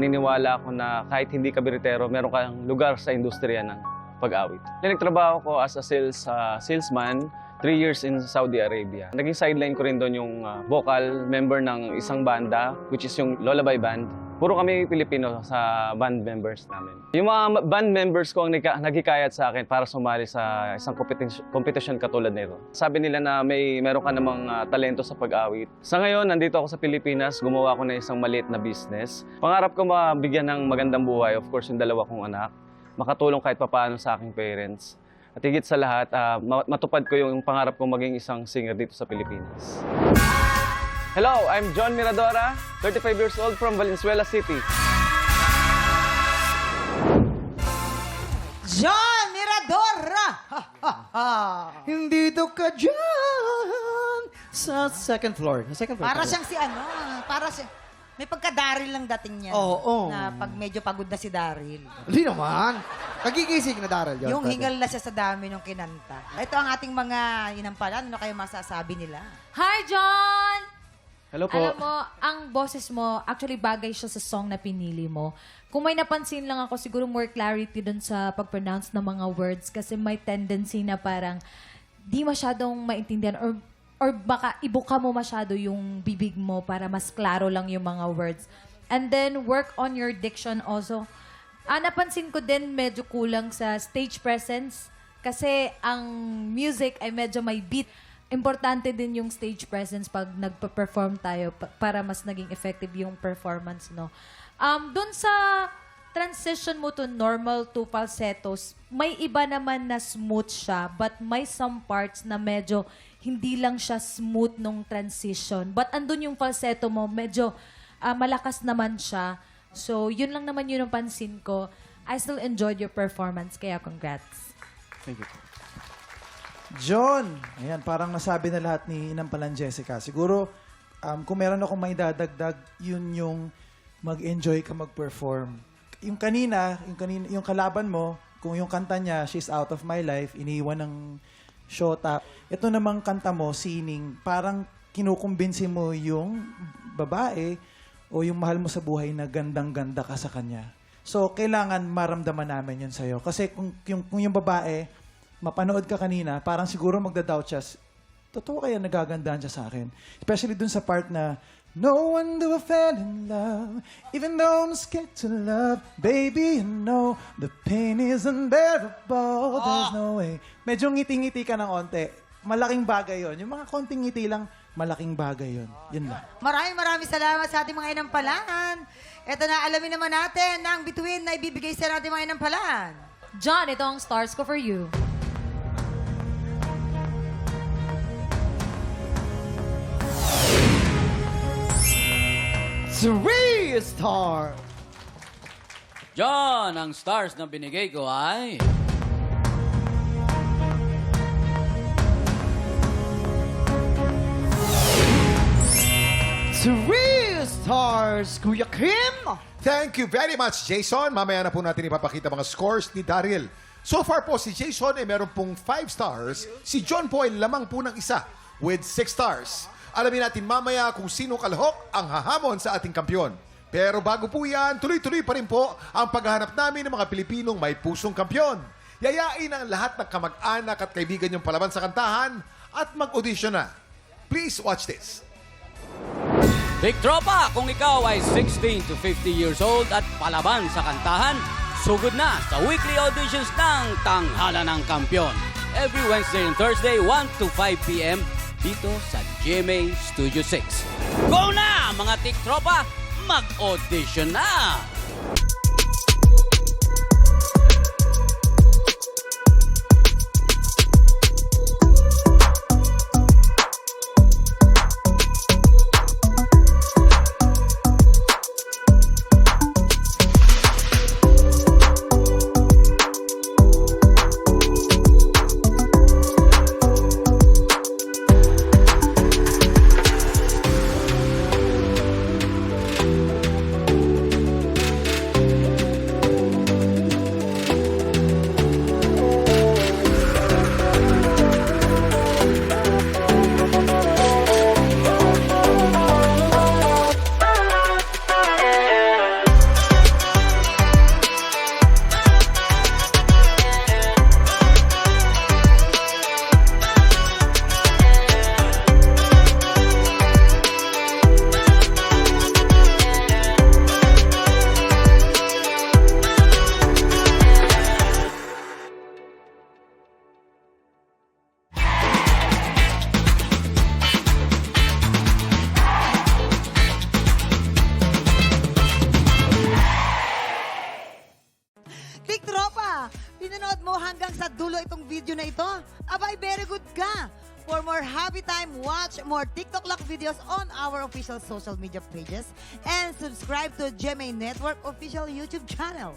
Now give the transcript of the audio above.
naniniwala ako na kahit hindi ka biritero, meron kang lugar sa industriya ng pag-awit. Nagtrabaho ko as a salesman, 3 years in Saudi Arabia. Naging sideline ko rin doon yung vocal member ng isang banda, which is yung Lullaby Band. Puro kami Pilipino sa band members namin. Yung mga band members ko ang naghikayat sa akin para sumali sa isang competition katulad nito. Sabi nila na meron ka namang talento sa pag-awit. Sa ngayon, nandito ako sa Pilipinas, gumawa ako ng isang maliit na business. Pangarap ko mabigyan ng magandang buhay, of course, yung 2 kong anak. Makatulong kahit papaano sa aking parents. At higit sa lahat, matupad ko yung pangarap kong maging isang singer dito sa Pilipinas. Hello, I'm John Miradora, 35 years old from Valenzuela City. John Miradora! Hindi daw ka dyan sa second floor. Sa second floor. Para siyang si ano, para siya... May pagka-Daryl lang dating niya. Oo. Na pag medyo pagod na si Daryl. Hindi naman. Nagigising na Daryl. John, Yung pwede. hingal na siya sa dami ng kinanta. Ito ang ating mga inampalan. Ano kayo masasabi nila? Hi, John! Hello po. Alam mo, ang boses mo, actually bagay siya sa song na pinili mo. Kung may napansin lang ako, siguro more clarity dun sa pag-pronounce ng mga words kasi may tendency na parang di masyadong maintindihan or baka ibuka mo masyado yung bibig mo para mas klaro lang yung mga words. And then, work on your diction also. Napansin ko din medyo kulang sa stage presence kasi ang music ay medyo may beat. Importante din yung stage presence pag nagpa-perform tayo para mas naging effective yung performance, no? Doon sa transition mo to normal to falsettos, may iba naman na smooth siya, but may some parts na medyo hindi lang siya smooth nung transition. But andun yung falsetto mo, medyo malakas naman siya. So, yun lang naman yun ang pansin ko. I still enjoyed your performance, kaya congrats. Thank you. John, ayan, parang nasabi na lahat ni Inampalan Jessica. Siguro, kung meron akong may dadagdag, yun yung mag-enjoy ka mag-perform. Yung kalaban mo, kung yung kanta niya, She's Out of My Life, iniwan ng shota. Ito namang kanta mo, Sining, parang kinukumbinsi mo yung babae o yung mahal mo sa buhay na gandang-ganda ka sa kanya. So, kailangan maramdaman namin yun sa'yo. Kasi kung yung babae, mapanood ka kanina, parang siguro magda-doubt siya, totoo kaya nagagandaan siya sa akin? Especially dun sa part na, no wonder I fell in love, even though I'm scared to love. Baby, you know, the pain is unbearable. There's no way. Medyo ngiti-ngiti ka ng onte. Malaking bagay yon. Yung mga konting ngiti lang, malaking bagay yon. Yun lang. Maraming salamat sa ating mga inampalan. Ito na, alamin naman natin na ang bituin na ibibigay sa ating mga inampalan. John, ito ang stars ko for you. Three star. John, ang stars na binigay ko ay... Three stars, Kuya Kim. Thank you very much, Jason. Mamaya na po natin ipapakita mga scores ni Daryl. So far po, si Jason ay meron pong 5 stars. Si John po ay lamang po ng isa with 6 stars. Alamin natin mamaya kung sino kalahok ang hahamon sa ating kampyon. Pero bago po yan, tuloy-tuloy pa rin po ang paghahanap namin ng mga Pilipinong may pusong kampyon. Yayain ang lahat ng kamag-anak at kaibigan niyong palaban sa kantahan at mag-audition na. Please watch this. Big Tropa, kung ikaw ay 16 to 50 years old at palaban sa kantahan, sugod na sa weekly auditions ng Tanghalan ng Kampyon. Every Wednesday and Thursday, 1 to 5 p.m. dito sa GMA Studio 6. Go na, mga Big Tropa! Mag-audition na! pinanood mo hanggang sa dulo itong video na ito, abay, very good ka. For more happy time, watch more TikTok Lock videos on our official social media pages and subscribe to GMA Network official YouTube channel.